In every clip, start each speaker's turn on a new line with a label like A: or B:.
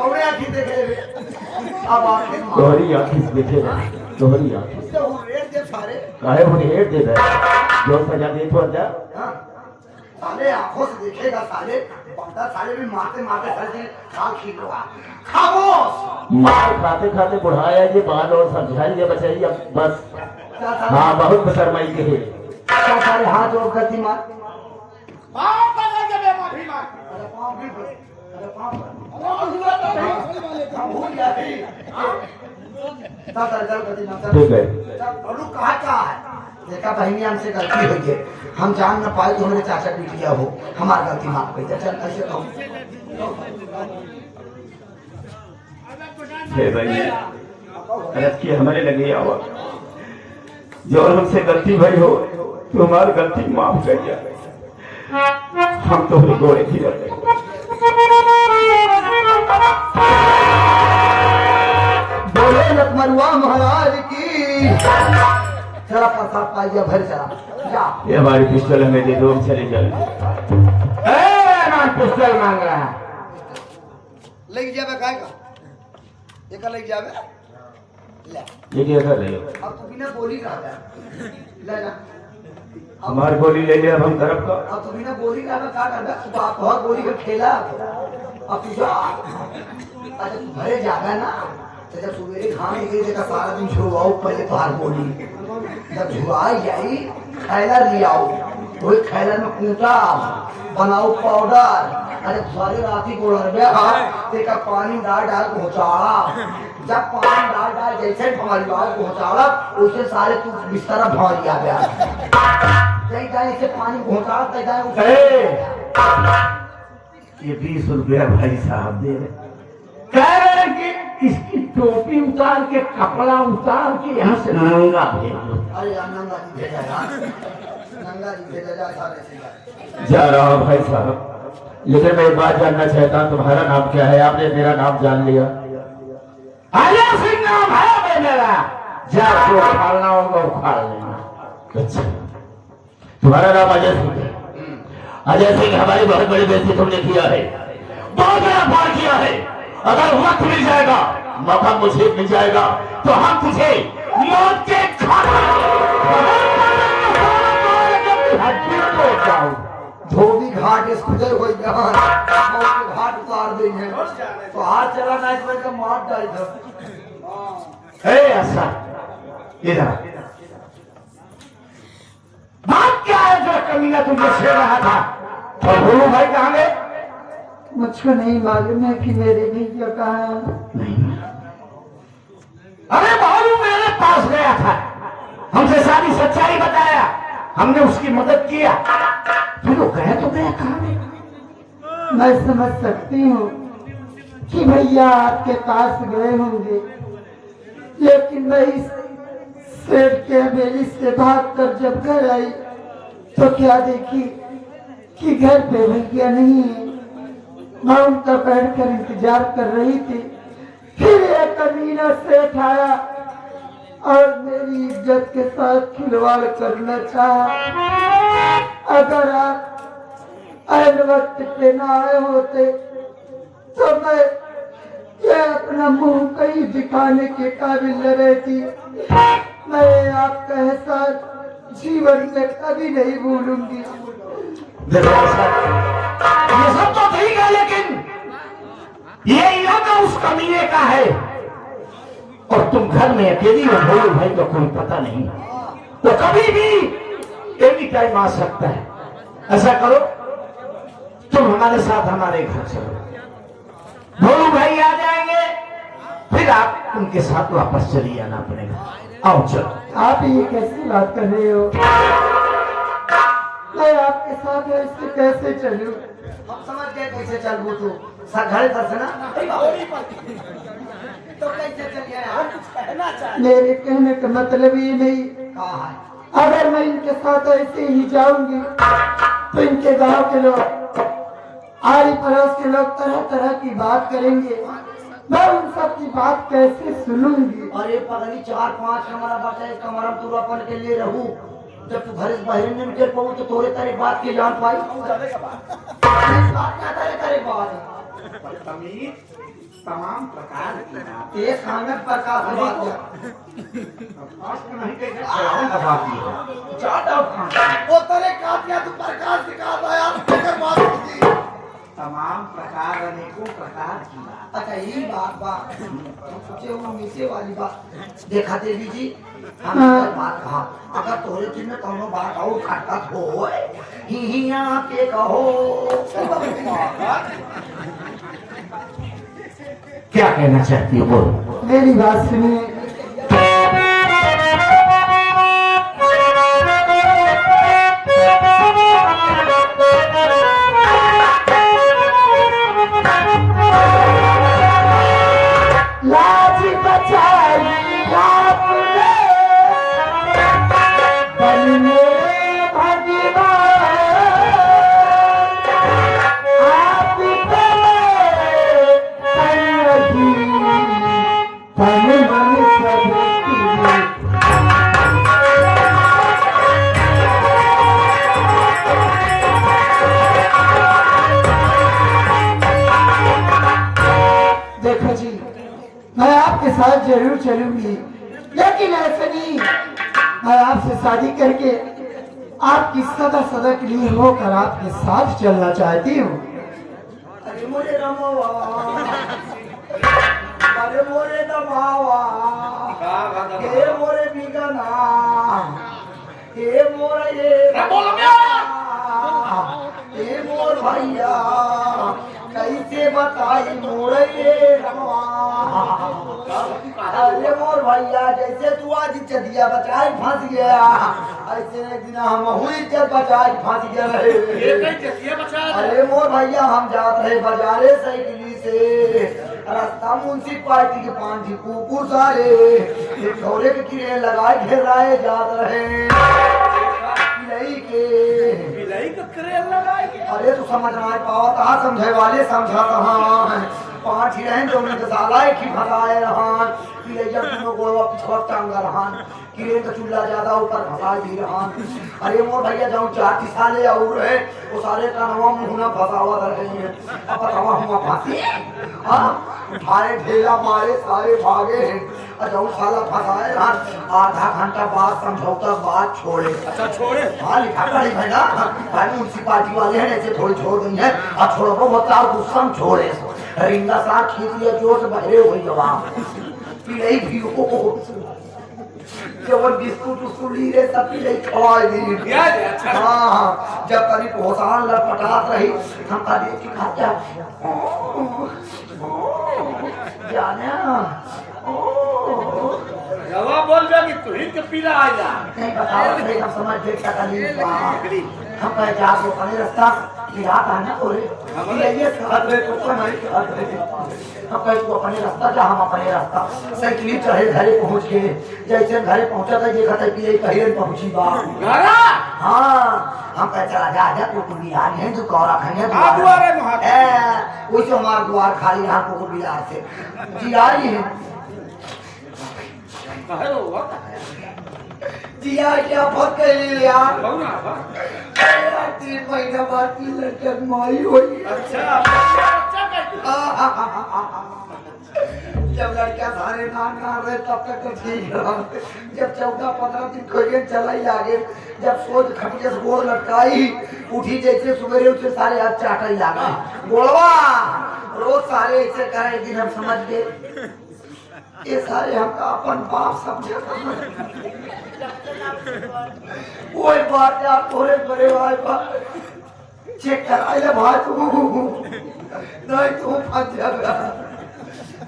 A: छोड़े आखी देखे अब आके
B: तोहरी आँखी से देखे तोहरी आँखी
A: तो रेट दे सारे
B: काहे वो रेट दे दे जो सजा दे तो जा
A: साले आंखों से देखेगा साले बंदा साले भी मारते मारते साले खाल खींच रहा खामोश
B: मार खाते खाते बुढ़ाया ये बाल और समझाई ये बचाई अब बस हाँ बहुत बशर्माई के है
A: क्या सारे हाथ जोड़ करती मार
C: पाँव पकड़ के बे माफी मांग।
A: अरे पाँव भी अरे पाँव हम भूल जाते
B: ठीक है
A: कहा है देखा बहनी हमसे गलती हुई है हम जान न पाए तो हमारे चाचा पीट लिया हो हमारी गलती माफ कर दे चल ऐसे कहो
B: हे भाई गलत की हमारे लगे आवा जो हमसे गलती भई हो तो हमारी गलती माफ कर दिया हम तो गोड़े थी रहते
A: बोले लखमरुआ महाराज की चला प्रसाद पाइया भर चला जा
B: ये हमारी पिस्टल हमें दे दो हम चले चले पिस्टल मांग रहा है
A: लेके जावे काय का एक लेके जावे ले
B: ये क्या कर रहे हो
A: अब तू बिना बोली का ले जा
B: हमारी बोली ले लिया अब हम तरफ का
A: अब तू बिना बोली का क्या करना तू बहुत बोली का खेला अब तू जा अच्छा तू भरे जागा ना तो जब सवेरे घाम निकले देखा सारा दिन छुड़वाओ पहले बाहर बोली जब झुआई जाई खैलर ले आओ वही खैलर में कूटा बनाओ पाउडर अरे सारे राती को लड़बे तेका पानी डाल डाल पहुंचाड़ा जब पानी डाल डाल जैसे हमारी बात पहुंचाड़ा उसे सारे तू बिस्तर भर लिया गया कहीं कहीं से पानी पहुंचाड़ा कहीं कहीं
B: ये 20 रुपया भाई साहब दे रहे कह रहे कि इसकी टोपी उतार के कपड़ा उतार के यहाँ से नंगा भेज दो
A: अरे नंगा जी भेजा यार नंगा जी भेजा जा सारे से
B: जा रहा हूँ भाई साहब लेकिन मैं एक बात जानना चाहता हूँ तुम्हारा नाम क्या है आपने मेरा नाम जान लिया अजय सिंह नाम है मेरा जा जो उखाड़ना होगा उखाड़ लेना अच्छा तुम्हारा नाम अजय सिंह है अजय सिंह हमारी बहुत बड़ी बेइज्जती तुमने किया है बहुत बड़ा पार किया है अगर वक्त मिल जाएगा मौका मुझे मिल जाएगा तो हम तुझे मौत के
A: धोबी घाट इस खुदे हो जहां घाट उतार दी है तो हाथ चला ना इसमें का मार डाल दो
B: ऐसा इधर बात क्या है जो कमीना तुमने छेड़ रहा था तो भोलू भाई कहाँ गए
A: मुझको नहीं मालूम है कि मेरे भैया कहाँ
B: नहीं अरे भोलू मेरे पास गया था हमसे सारी सच्चाई बताया हमने उसकी मदद किया फिर वो गया तो गया कहाँ
A: मैं समझ सकती हूँ कि भैया आपके पास गए होंगे लेकिन मैं इस सेठ के हवेली से भागकर जब घर आई तो क्या देखी कि घर पे भैया नहीं है मैं उनका बैठकर इंतजार कर रही थी फिर एक कमीना सेठ आया और मेरी इज्जत के साथ खिलवाड़ करना चाहा अगर आप ऐन वक्त पे न आए होते तो मैं ये अपना मुंह कहीं दिखाने के काबिल न रहती मैं आपका एहसान जीवन में कभी नहीं भूलूंगी
B: ये सब तो ठीक है लेकिन ये इलाका उस कमीने का है और तुम घर में अकेली हो भोलू भाई तो कोई पता नहीं तो कभी भी एनी टाइम आ सकता है ऐसा करो तुम हमारे साथ हमारे घर चलो भोलू भाई आ जाएंगे फिर आप उनके साथ वापस चली आना पड़ेगा आओ चलो
A: आप ये कैसी बात कर रहे हो मैं आपके साथ ऐसे कैसे चलूं हम समझ गए कैसे चलूं तू घर दर्शना तो कैसे चलिए मेरे कहने का मतलब ये नहीं कहा है अगर मैं इनके साथ ऐसे ही जाऊंगी तो इनके गांव के लोग आरी पड़ोस के लोग तरह तरह की बात करेंगे मैं उन सब की बात कैसे सुनूंगी अरे पगली 4-5 कमरा बचा है कमरा पूरा पन के लिए रहूं जब तू घर से बाहर नहीं निकल पाऊं तो तोरे तारी बात की जान पाई बात क्या तारे बात
C: बदतमीज तमाम प्रकार की बात
A: ये खाना प्रकाश बात
C: नहीं कह
B: ज्यादा
A: वो तेरे काटिया तू प्रकाश दिखा दो यार फिकर बात की
C: तमाम प्रकार अनेकों प्रकार की बात।
A: अच्छा ये बात सोचे वो नीचे वाली बात देखा देवी जी हमने बात कहा अगर तोरे दिन में कोनो बात और खटखट हो ही के कहो
B: क्या कहना चाहती हो बोल।
A: मेरी बात सुनिए लाज बचाई आपने बन मेरे भगवान आप पे तन रही तन मन सब देखो जी मैं आपके साथ जरूर चलूंगी लेकिन ऐसा नहीं मैं आपसे शादी करके आपकी सदा सदा के लिए होकर आपके साथ चलना चाहती हूँ अरे मोरे रमवा अरे मोरे दमावा हे मोरे बिगना हे मोरे हे मोर भैया कैसे बताई मोरे अरे मोर भैया जैसे तू आज इज्जतिया बचाई फंस गया ऐसे एक दिन हम हुई इज्जत बचाई फंस गया रहे अरे मोर भैया हम जाते रहे बाजारे साइकिली से रास्ता म्यूनसिपालिटी के 5 कुकुर सारे एक घोड़े के कीड़े लगाए घेर रहे जात रहे बिलाई के अरे तू समझ ना पाओ कहा समझे वाले समझा कहाँ 5 ही रहें जो उनके साला एक ही भगाए रहान कि जब तुम गोलवा पिछवा टांगा रहान किरे का चूल्हा ज्यादा ऊपर भगा दी रहान अरे मोर भैया जाऊं 4 साले और है वो सारे का नवा मुहना फसावा रहे हैं अब बतावा हम फांसी हां उठाए ढेला मारे सारे भागे हैं और जाऊं साला फसाए रहान आधा घंटा बाद समझौता बात छोड़े
C: अच्छा छोड़े
A: हाँ लिखा पड़ी है ना भाई म्यूनसिपालिटी वाले हैं ऐसे थोड़ी छोड़ गई है अब छोड़ो को बताओ गुस्सा छोड़े रिंगा साथ खींच लिया जोर से बहरे हुई जवाब पिलाई भी हो जब बिस्कुट उस्कुट ली रे सब पिलाई खवाई दी हाँ जब कभी पोसान लटपटात रही हम का देख के खा जा जाने
C: जवाब बोल जाएगी तू ही के पीला आ जा
A: नहीं बताओ नहीं हम समझ देख क्या करी हम कहे जा वो कहीं रास्ता गिरा था ना बोले ये साथ में तो नहीं साथ में हम कहे तू अपने रास्ता जा हम अपने रास्ता साइकिल चढ़े घरे पहुंच के जैसे घरे पहुंचा था देखा था कि ये कहीं पहुंची बात हाँ हम कहे चला जा जा को बिहार है जो कौरा खाने वही से हमारा द्वार खाली यहाँ को बिहार से जी आई है जिया क्या बहुत कह यार 3 महीना बाद की लड़का माई हुई जब लड़का सारे नान रहे तब तक तो ठीक रहा जब 14-15 दिन खोजे चला ही आगे जब सोच खटिया से गोड़ लटकाई उठी जैसे सवेरे उसे सारे हाथ चाटा ही लगा गोड़वा रोज सारे ऐसे करे एक दिन हम समझ गए ये सारे हमका अपन बाप समझा वही बात आप थोड़े बड़े भाई चेक कराए ले भाई तू नहीं तू फंस जाएगा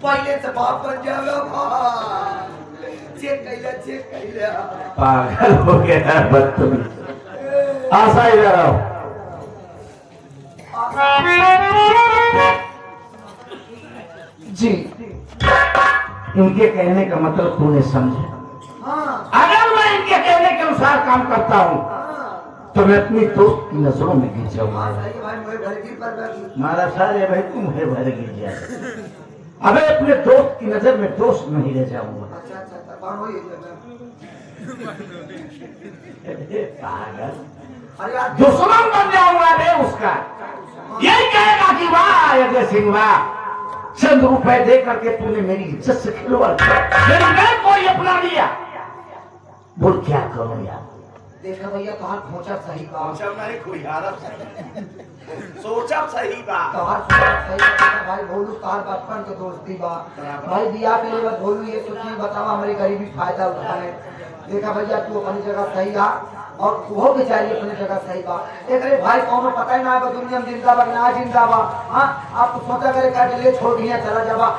A: पहले से बाप बन जाएगा चेक कैला
B: पागल हो गया बदतमीज आशा इधर आओ
A: जी
B: इनके कहने का मतलब तूने समझा
A: हाँ
B: अगर मैं इनके कहने के अनुसार काम करता हूँ तो मैं अपनी दोस्त की नजरों में गिर जाऊंगा मारा सारे भाई तुम है भर गिर जाए अबे अपने दोस्त की नजर में दोस्त नहीं रह जाऊंगा पागल दुश्मन बन जाऊंगा मैं उसका यही कहेगा कि वाह अजय सिंह वाह, चंद रुपए दे करके तूने मेरी इज्जत से खिलवाड़ किया, मेरी मैं कोई अपना लिया। बोल क्या करूं यार।
A: देखा भैया तोहार खोचा सही बा,
C: सोचा नहीं कोई हारत सोचा सही बा।
A: तोहार सोचा सही बा भाई। भोलू तोहार बचपन के दोस्ती बा भाई। बियाह के लिए भोलू ये सोची बतावा हमारी गरीबी फायदा उठाए। देखा भैया तू अपनी जगह सही आ और वो बेचारी अपनी जगह सही बा। एकरे भाई कौनो पता ही ना बा दुनिया में जिंदा बा ना जिंदा बा। हां आप सोचा करे काट ले छोड़ दिया चला जावा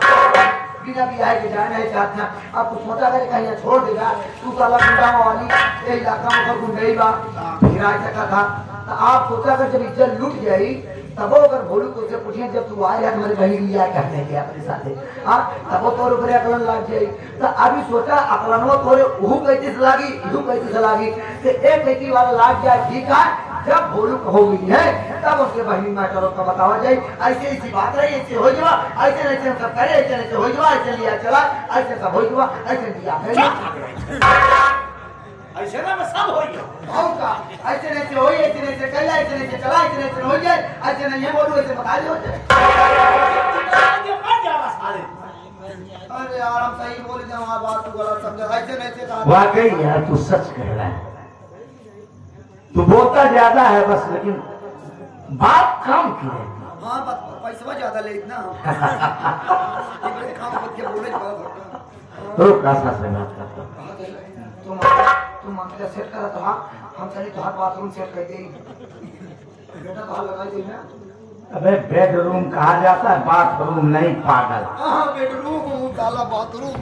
A: बिना बियाह के जाना है चाहते हैं। आप सोचा करे कहीं छोड़ देगा तू साला गुंडा वाली ये इलाका में गुंडई बा फिर आ सका था। तो आप सोचा कर जब इज्जत लूट गई तब अगर भोलू तो से पूछिए जब तू आए हमारे बहन लिया कहते हैं अपने साथ हाँ तब तोर ऊपर अकलन लग जाए। तो अभी सोचा अकलनवा तोरे उहू कैसे से लागी इहू कैसे से लागी तो एक कैसी वाला लाग जाए ठीक है। जब भोलू हो गई है तब उसके बहनी मास्टरों का बतावा जाए ऐसे ऐसी बात रही ऐसे हो जावा ऐसे ऐसे सब करे ऐसे ऐसे हो जावा ऐसे लिया चला ऐसे सब हो जावा ऐसे दिया
C: ऐसे ना मैं सब हो गया
A: और का ऐसे ऐसे हो ऐसे ऐसे कल ऐसे ऐसे चला ऐसे ऐसे हो जाए ऐसे नहीं है बोलू ऐसे बता दो
C: आगे मत जावा साले।
A: अरे यार हम सही बोल जाओ आप बात तू गलत समझ ऐसे ऐसे कहा
B: वाकई यार तू सच कह रहा है। तू बोलता ज्यादा है बस लेकिन बात काम की है।
A: हां पैसा ज्यादा ले इतना इबरे काम करके बोले
B: तो कैसा से बात करता
A: तुम मंत्र सेट करा तो हम चले तो बाथरूम सेट कर दे बेटा तो लगा दे ना।
B: अबे बेडरूम कहा जाता है बाथरूम नहीं पागल।
A: हां बेडरूम हूं काला बाथरूम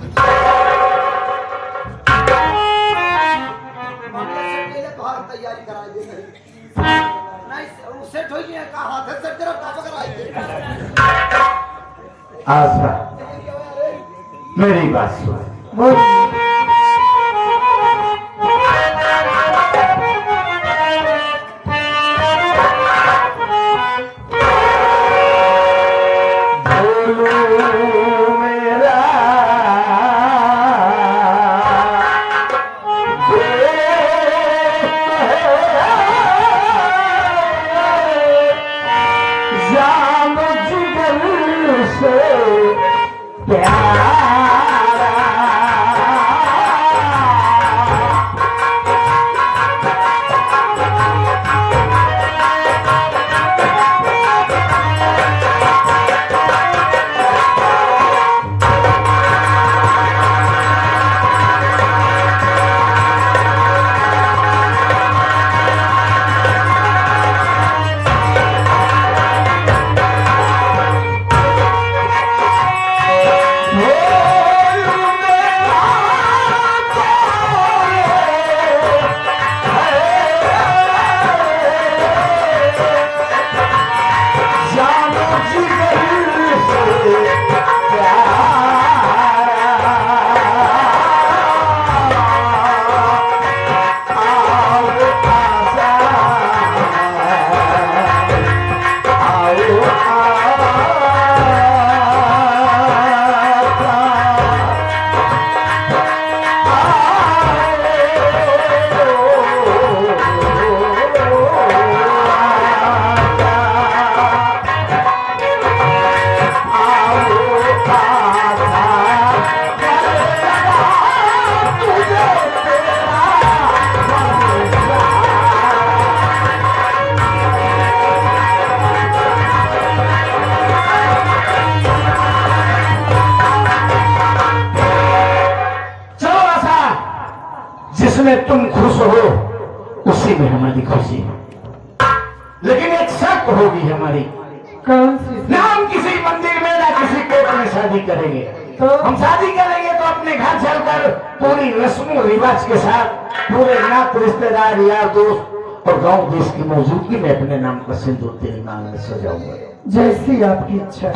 A: मंत्र सेट के लिए तो तैयारी करा दे नहीं सेट हो गया का हाथ से तेरा का करा दे।
B: आशा मेरी बात सुन जिसमें तुम खुश हो उसी में हमारी खुशी है। लेकिन एक शर्त होगी हमारी।
A: कौन सी?
B: ना हम किसी मंदिर में ना किसी कोर्ट में शादी करेंगे। तो हम शादी करेंगे तो अपने घर चलकर पूरी रस्मों रिवाज के साथ पूरे नात रिश्तेदार यार दोस्त और गांव देश की मौजूदगी में अपने नाम का सिंदूर तेरी मांग में सजाऊंगा।
A: जैसी आपकी इच्छा।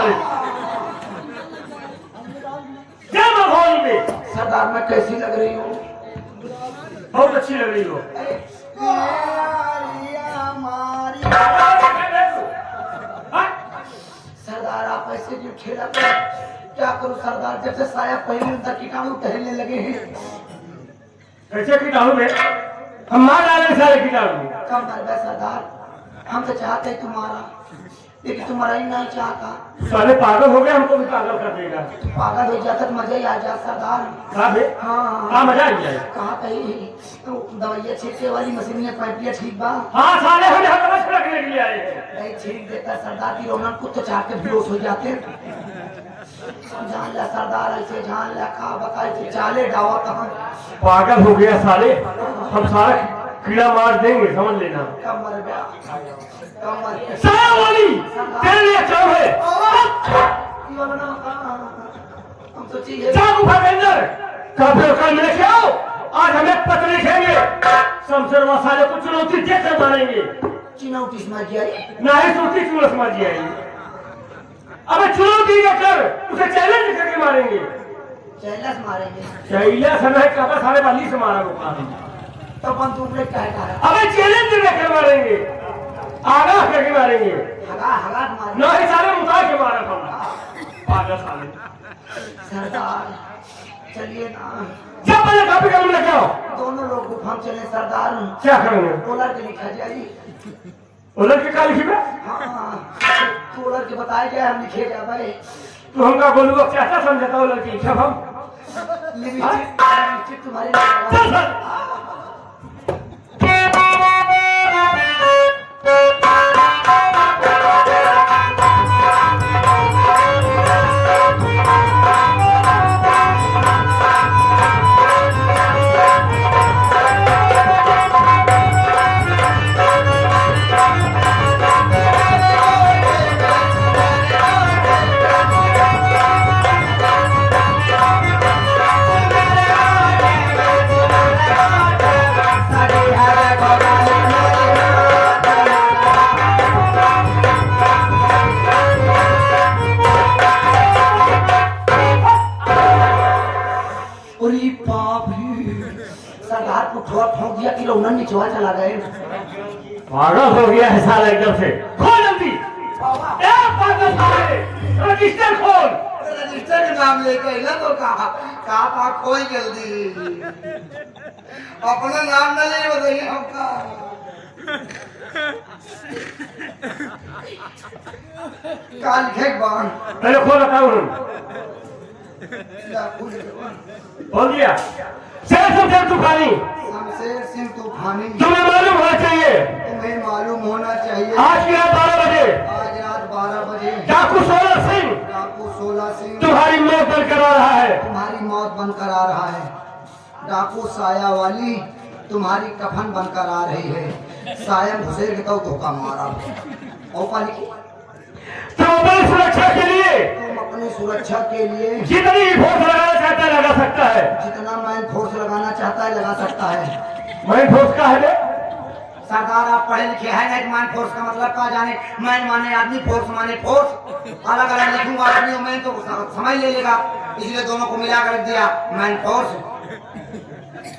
B: साले क्या माहौल में
A: सरदार मैं कैसी लग रही हूँ?
B: बहुत अच्छी लग रही हो। हाँ?
A: सरदार आप ऐसे क्यों ठेला कर? क्या करूं सरदार, जब से साया पहले उनका कीटाणु टहलने लगे हैं।
B: कैसे कीटाणु में हम मार डाले सारे कीटाणु में।
A: कम मर गए सरदार, हम तो चाहते हैं तुम्हारा, लेकिन तुम्हारा ही नहीं चाहता।
B: साले पागल हो गए, हमको भी पागल कर देगा।
A: पागल हो जाता तो मजा ही आ जा सरदार।
B: कहाँ बे?
A: हाँ
B: हाँ मजा आ जाए।
A: कहाँ कहीं दवाइयाँ छींटे वाली मशीन पैपिया ठीक बा?
B: हाँ साले हम यहाँ दवा छिड़कने के लिए आए हैं।
A: नहीं छींट देता सरदार की रौनक को तो चाह के बेहोश हो जाते। जान ला सरदार, ऐसे जान ला का बता ऐसे चाले डावा कहाँ।
B: पागल हो गया साले, हम सारा कीड़ा मार देंगे समझ लेना।
A: कम मर गया, कम मर गया।
B: साया वाली तेरे लिए काम है।
A: ये वाला ना, हम तो चाहिए
B: जा गुफा के अंदर कभी कल मिले क्या हो? आज हमें पत्र लिखेंगे, शमशेरवा साले को चुनौती देकर मारेंगे।
A: चुनौती समझ गया
B: ना ही सोची चूल्हा समझ जाएगी। अबे चुनौती देकर उसे चैलेंज करके मारेंगे।
A: चैलस मारेंगे
B: चैला समय कहा सारे बाली से मारा होता है।
A: तो बंदूक ले क्या है?
B: अबे चैलेंज देकर मारेंगे, आगाह करके मारेंगे,
A: हगा हगा मारेंगे।
B: ना ही सारे मुता के मारा था। पागल साले।
A: सरदार चलिए ना,
B: जब पहले काफी कम लेके आओ।
A: दोनों लोग गुफा में चले सरदार।
B: क्या करेंगे?
A: टोलर के लिखा जाए।
B: उधर के काली में
A: हाँ टोलर के बताया गया, हम लिखे जा भाई।
B: तो हमका बोलूँगा क्या क्या समझता हो लड़की सब हम
A: लिपस्टिक तुम्हारी
B: चल सर।
A: सरदार को ठोक ठोक दिया कि लोग निचवा चला गए।
B: पागल हो गया है साला एकदम से। खोल जल्दी पागल साले, रजिस्टर खोल।
A: रजिस्टर का नाम लेके ना तो कहा खोल जल्दी, अपना नाम न ले बताइए आपका। काल खेक बाण
B: पहले खोल बताओ। खोल दिया। शमशेर तूफानी,
A: शमशेर सिंह तूफानी,
B: तुम्हें मालूम होना चाहिए
A: तुम्हें मालूम होना चाहिए
B: आज की रात 12 बजे
A: आज रात 12 बजे
B: डाकू 16 सिंह
A: डाकू 16 सिंह
B: तुम्हारी मौत बनकर आ रहा है।
A: तुम्हारी मौत बनकर आ रहा है। डाकू साया वाली तुम्हारी कफन बनकर आ रही है। साया घुसेर के तो धोखा मारा।
B: तुम अपनी सुरक्षा के लिए
A: तुम अपनी सुरक्षा के लिए
B: जितनी फोर्स लगाना चाहता है लगा सकता है।
A: जितना मैन फोर्स लगाना चाहता है लगा सकता है।
B: मैन फोर्स का है बे?
A: सरदार आप पढ़े लिखे हैं नहीं, मैन फोर्स का मतलब क्या जाने? मैन माने आदमी, फोर्स माने फोर्स। अलग अलग लिखूंगा आदमी मैन तो समझ ले लेगा, इसलिए दोनों को मिला कर दिया मैन फोर्स।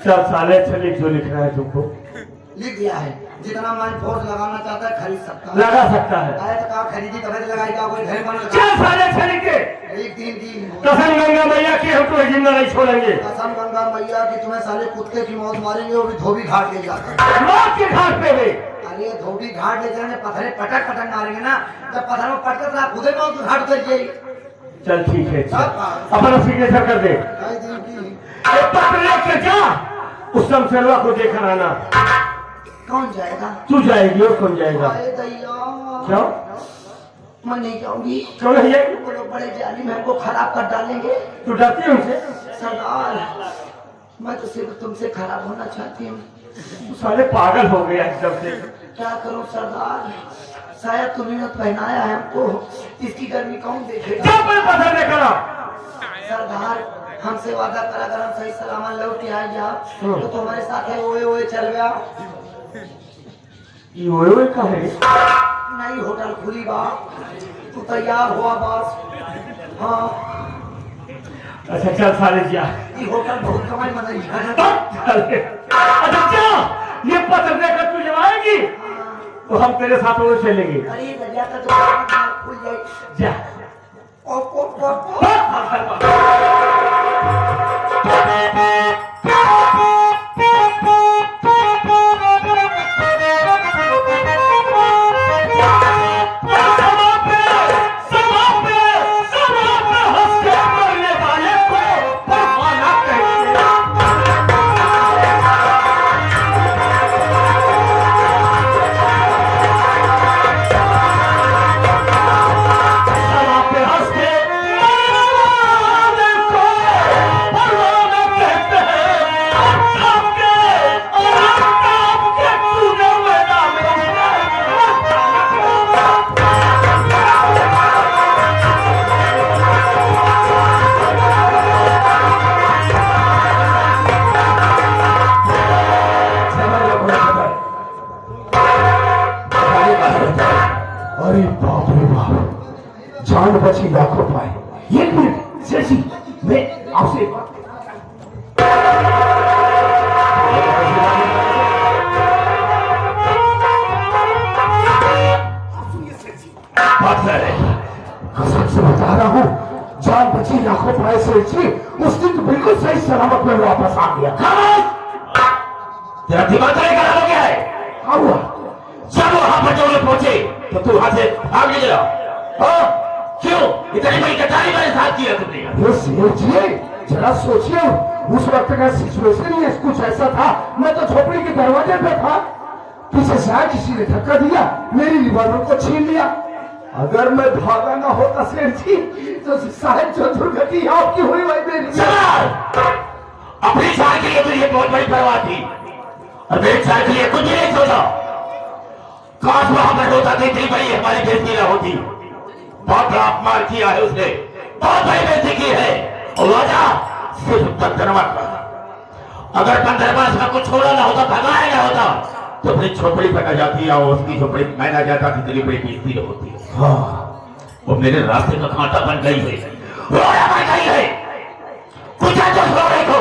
B: चल साले चल जो लिख रहा है तुमको
A: लिख दिया है। जितना मैन फोर्स लगाना चाहता है खरीद सकता है,
B: लगा सकता है।
A: आए तो कहा खरीदी तभी तो लगाएगा, कोई घर बन
B: चल साले चल के
A: एक दिन की
B: कसम गंगा मैया की हम तुम्हें जिंदा नहीं छोड़ेंगे।
A: कसम गंगा मैया की तुम्हें साले कुत्ते की मौत मारेंगे, वो भी धोबी घाट ले जाकर।
B: मौत के घाट पे भी
A: अरे धोबी घाट ले जाने पत्थरे पटक पटक मारेंगे ना, जब पत्थर में पटक तो खुद ही मौत घाट उतर जाएगी।
B: चल ठीक है, अपना सिग्नेचर कर दे।
A: ढाई दिन की
B: एक पत्र लेकर जा, उस शमशेरवा को देखकर आना।
A: कौन जाएगा?
B: तू जाएगी और कौन जाएगा?
A: अरे दैया
B: क्यों?
A: मैं नहीं जाऊंगी।
B: क्यों नहीं जाएगी?
A: वो लोग बड़े जालिम हैं, हमको खराब कर डालेंगे।
B: तू डरती है उनसे?
A: सरदार मैं तो सिर्फ तुमसे खराब होना चाहती हूँ।
B: तू साले पागल हो गया एकदम से।
A: क्या करूं सरदार, शायद तुम्हें ने पहनाया है हमको, इसकी गर्मी कौन देखेगा?
B: जब मैं पत्थर लेकर आ
A: सरदार हमसे वादा करा, अगर हम सही सलामत लौट के आए जा तो तुम्हारे साथ है ओए ओए चल गया।
B: ये ओए का है?
A: नहीं होटल खुली बा,
C: तू तैयार हुआ बस। हाँ
B: अच्छा चल साले जा।
C: ये होटल बहुत कमाई बनाई है।
B: चले। अच्छा क्या ये पत्र देकर तू जब आएगी तो हम तेरे साथ और चलेंगे।
C: अरे दरिया का तो खुल जाए।
B: जा।
C: ओ
B: अरे बाप रे बाप, जान बची लाखों पाए। एक मिनट सेठ जी, मैं आपसे एक बात कसम से बता रहा हूँ, जान बची लाखों पाए सेठ जी। उस दिन तो बिल्कुल सही सलामत में वापस आ गया। तेरा दिमाग खराब हो गया है? क्या हुआ? जब वहां पर जो लोग पहुंचे तो तू वहां से भाग नहीं गया? क्यों इतनी बड़ी कटाई मेरे साथ किया तुमने? ये सेठ जी जरा सोचिए, उस वक्त का सिचुएशन ही कुछ ऐसा था। मैं तो झोपड़ी के दरवाजे पे था, पीछे से आया किसी ने धक्का दिया, मेरी रिवॉल्वर को छीन लिया। अगर मैं भागा ना होता सेठ जी तो शायद जो दुर्गति आपकी हुई वही मेरी। अपनी जान के लिए तो ये बहुत बड़ी परवाह थी और मेरी जान के लिए कुछ नहीं सोचा। काश वहां पर होता तो इतनी बड़ी हमारी बेइज्जती न होती। बहुत बड़ा अपमान किया है उसने, बहुत बड़ी बेइज्जती की है। और राजा सिर्फ पंद्रहवां का, अगर पंद्रहवां का कुछ छोड़ा ना होता, भगाया ना होता तो अपनी झोपड़ी पर न जाती और उसकी झोपड़ी मैं ना जाता तो इतनी बड़ी बेइज्जती न होती। हाँ, वो मेरे रास्ते का कांटा बन गई है, रोड़ा बन गई है। कुछ तो छोड़े को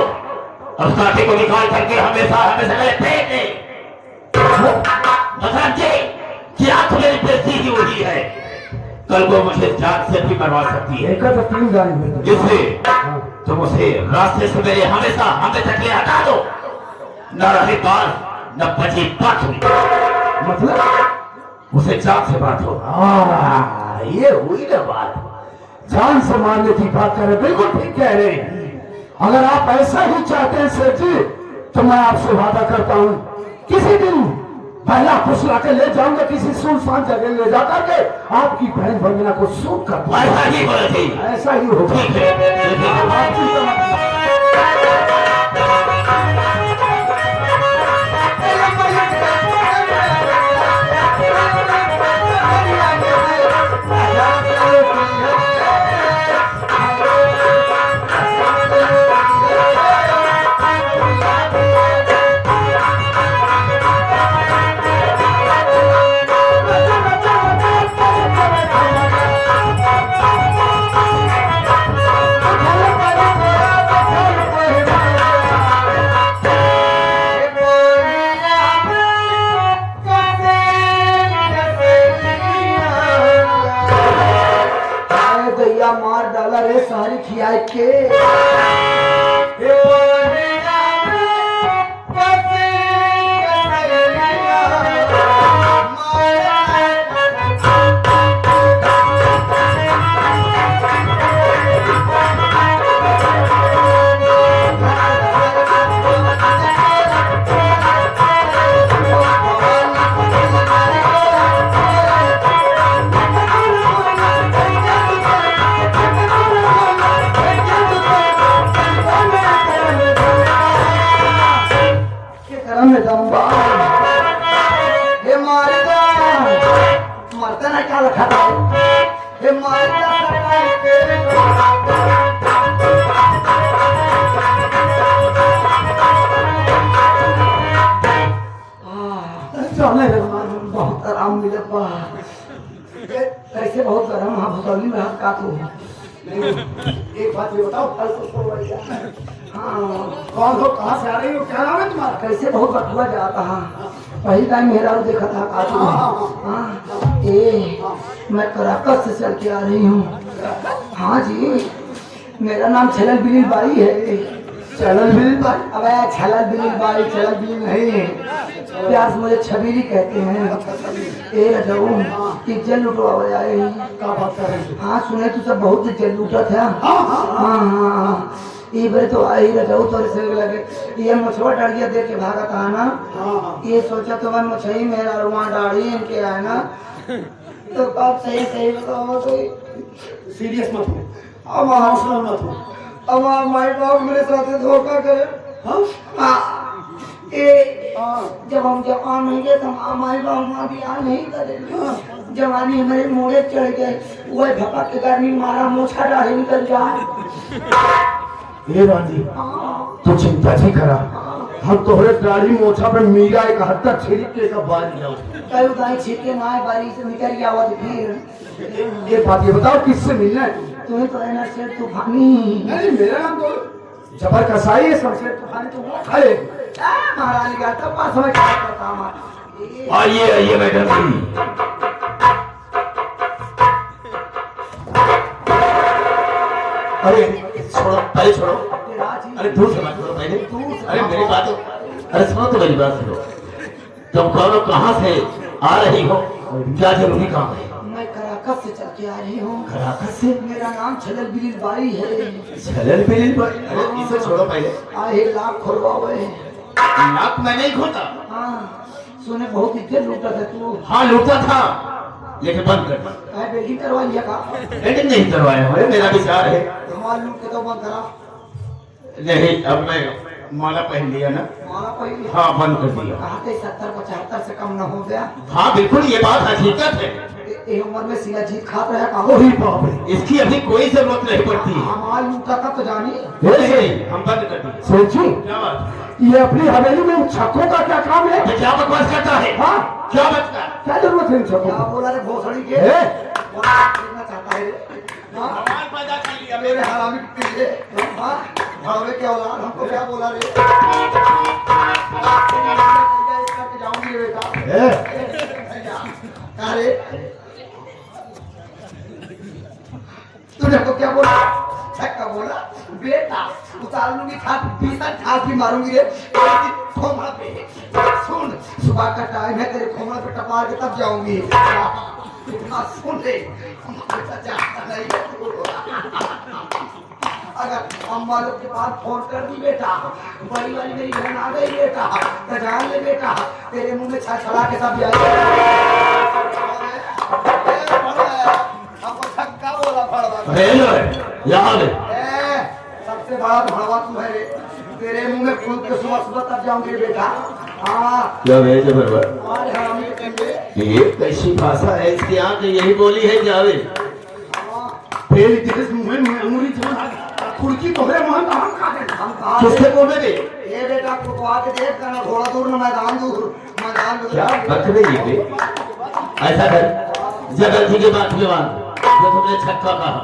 B: उस कांटे को निकाल करके हमेशा हमेशा मेरे फेंक दे। मतलब क्या तुम्हें बेइज्जती ही हुई है, कल को मुझे जान से भी मरवा सकती है।
A: तो 3 गाड़ी
B: इसलिए तुम उसे रास्ते से मेरे हमेशा हमेशा के लिए हटा दो। न रही बात न बची बात हुई,
A: मतलब
B: उसे जान से बात हो।
A: ये हुई ना बात, जान से मारने की बात कर रहे, बिल्कुल ठीक कह रहे हैं। अगर आप ऐसा ही चाहते हैं सेठ जी तो मैं आपसे वादा करता हूँ, किसी दिन पहला फुसला के ले जाऊंगा, किसी सुनसान जगह ले जाकर के आपकी बहन वंदना को सूट कर दूंगा।
B: ऐसा ही बोले थे,
A: ऐसा ही होगा।
B: ठीक है।
C: मार डाला रे सारी खियाई के। मरता ना क्या रखा था ये मरता बहुत आराम मिले। कैसे कैसे बहुत गर्म हाँ भुसौली में हाथ काट हो
A: एक बात ये बताओ, फल तो छोड़ो भैया।
C: हाँ
A: कौन हो, कहाँ से आ रही हो, क्या नाम है तुम्हारा?
C: कैसे बहुत बटुआ जाता हाँ पहली टाइम मेरा देखा था काटू हाँ ए मैं कराकस से चल के आ रही हूँ। हाँ जी मेरा नाम छलल बिलिल बाई है।
A: चलन बिल भाई।
C: अबे छलल बिलिल बाई छलल बिलिल नहीं प्यार से मुझे छबीली कहते हैं। ए रजाऊ इज्जत लुटवावे आए
A: क्या बात कर रहे हो?
C: हाँ सुने तू सब बहुत इज्जत लूटा था।
A: हाँ हाँ
C: हाँ हाँ हाँ ये बार तो आई रजाऊ तो से लगे ये मछुआ डर गया देख के भागा था ना।
A: हाँ।
C: ये सोचा तो मैं मछली मेरा रुआ डाड़ी इनके आए ना तो बात सही सही बताओ कोई
A: सीरियस मत हो,
C: अब
A: इमोशनल मत हो।
C: अब माई बाप मेरे साथ धोखा करे।
A: हाँ
C: हाँ ए
A: हाँ
C: जब हम जवान होंगे तो माई बाप हमारा ब्याह नहीं करेंगे। जवानी हमारे मोड़े चढ़ गए वही भपक के गर्मी मारा मोछा डाढ़ी निकल जाए।
B: ये राजी
C: हाँ
B: तू चिंता नहीं करा, हम तोहरे दाढ़ी मोछा पे मीरा 71 छिड़के का बाज जाओ।
C: कई उदाई छिटके ना बारी से निकल गया हुआ फिर
B: ये बात ये बताओ किससे मिलना है?
C: तुम्हें तो रहना शेर तूफानी।
A: नहीं मेरा नाम तो
B: जबर कसाई है सबसे।
C: तूफानी तो वो
B: अरे
C: महारानी का तब पास में क्या करता हमारा।
B: आइए आइए मैडम जी। अरे छोड़ो, पहले छोड़ो। अरे दूर से बात करो पहले। अरे मेरी बात, अरे सुनो तो मेरी बात सुनो। तुम कौन हो, कहाँ से आ रही हो, क्या जरूरी काम है?
C: मैं कराकस से चल के आ रही हूँ।
B: कराकस से?
C: मेरा नाम छलल बिलिल बाई है।
B: छलल बिलिल बाई? अरे इसे छोड़ो पहले।
C: आहे लाख खोलवावे।
B: नाक मैं नहीं खोता।
C: हाँ सुने बहुत इज्जत लूटा था तू।
B: हाँ लूटा था, लेकिन बंद कर।
C: है बेटी करवा लिया का।
B: लेकिन नहीं करवाया है, मेरा विचार है।
C: हमारा लूट के तो बंद करा।
B: नहीं अब मैं माला पहन लिया ना।
C: मारा पहले
B: हाँ बंद कर दिया।
C: कहा थे 70-75 से कम न हो गया।
B: हाँ बिल्कुल ये बात हकीकत है।
C: ये उम्र में सिला जीत खात रहा का।
B: वही बाप रे, इसकी अभी कोई जरूरत नहीं पड़ती है।
C: हमारा लूटा था तो जानी।
B: नहीं हम बंद कर दिए।
A: सोची
B: क्या बात?
A: ये अपनी हवेली में उन छक्कों का क्या काम है?
B: ये क्या बकवास करता है?
A: हाँ
B: क्या बचता?
A: क्या जरूरत है इन छक्कों
C: क्या
A: की?
C: बोला रे भोसड़ी के।
A: ए?
C: बोला खरीदना चाहता है रे। हाँ
B: सवाल पैदा कर लिया
C: मेरे हरामी के लिए। हाँ भावे क्या औलाद हमको क्या बोला रे। जाऊंगी बेटा।
A: ए?
C: अरे तूने को क्या बोला? छक्का बोला बेटा उतार लूंगी छाप 20 छाप भी मारूंगी रे खोमड़ा पे। सुन सुबह का टाइम है तेरे खोमड़ा पे टपा के तब जाऊंगी। सुन रे बेटा चाहता नहीं है तू। अगर अम्मा लोग के पास फोन कर दी बेटा बड़ी वाली मेरी बहन आ गई बेटा तो जान ले बेटा तेरे मुंह में छड़ा के सब
B: यहाँ ले।
C: सबसे बड़ा भड़वा तू है रे। तेरे मुंह में फूल के सुबह सुबह तब जाऊंगे बेटा। हाँ
B: क्या भेज बरबर?
C: हमारे हरामी के कंडे।
B: ये कैसी भाषा है इसकी? यहाँ की यही बोली है जावे।
A: फेल तेरे मुंह में अंगूरी छोड़ कुर्की तोहरे मुंह में हम खा गए।
C: हम कहा
B: किससे बोले थे?
C: ये बेटा को आके देख करना थोड़ा दूर न मैदान दूर
B: क्या
C: मैदान
B: बकरे ये थे? ऐसा कर, जगत जी की बात में मान जो तुमने छक्का कहा,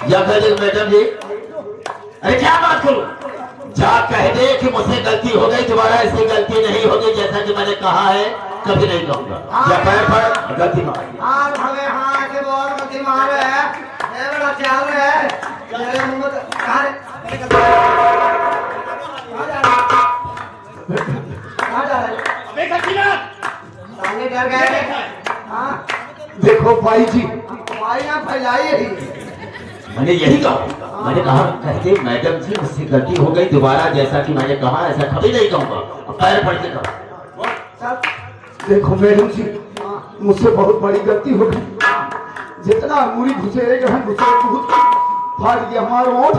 B: या कह दे मैडम जी। अरे क्या बात करूं? जा कह दे कि मुझसे गलती हो गई, दोबारा ऐसी गलती नहीं होगी जैसा कि मैंने कहा है, कभी नहीं कहूंगा। या पैर पर गलती मार।
C: हाँ हमें हाँ के बहुत गलती मार रहे हैं। ये बड़ा ख्याल है तेरे मुंह में कहाँ जा रहे साले डर गए। हाँ
A: देखो भाई जी
C: हमारी यहाँ फैलाई है।
B: मैंने यही कहा, मैंने कहा कहते मैडम जी मुझसे गलती हो गई, दोबारा जैसा कि मैंने कहा ऐसा कभी नहीं कहूंगा। अब पैर पड़ के कहा।
C: चल
A: देखो मैडम जी मुझसे बहुत बड़ी गलती हो गई। जितना अंगूरी घुसेरे जो है घुसेरे बहुत फाड़ दिया हमारा ओठ।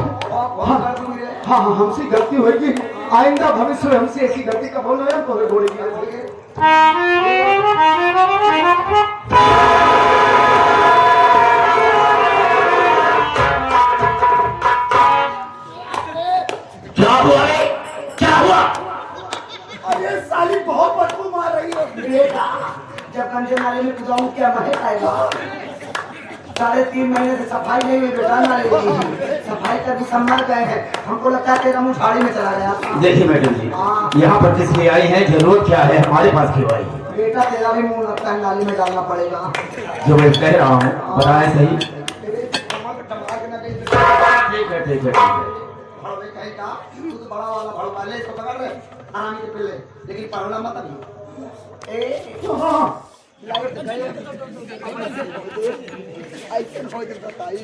A: हाँ हाँ हमसे गलती होगी, आइंदा भविष्य में हमसे ऐसी गलती का बोल रहे हैं तो गोली की।
B: क्या हुआ रे? क्या हुआ?
A: अरे साली बहुत बदबू मार रही है।
C: बेटा जब गंजे नाले में कूदाऊं क्या महक आएगा। 3.5 महीने से सफाई नहीं हुई बेटा, नाली की सफाई का भी सम्मान गए हैं। हमको लगता है तेरा मुंह झाड़ी में चला गया।
B: देखिए मैडम जी,
C: हाँ।
B: यहाँ पर किस लिए आई है, जरूरत क्या है, हमारे पास क्यों आई है?
C: बेटा तेरा भी मुंह लगता है नाली में डालना पड़ेगा।
B: जो मैं कह रहा हूँ बताएं सही।
C: तेरे कमर पे टमका के ना कहीं
B: ठीक है ठीक है ठीक है।
C: भड़वे कहीं का, तू तो बड़ा वाला भड़वा ले, इसको पकड़ ले आराम से पहले, लेकिन पढ़ना मत अभी। लाइट गए ऐसे हो गया बताई।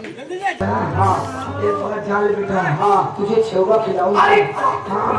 C: हाँ एक बार जान ले बेटा, हाँ तुझे छेवा खिलाऊंगा। हाँ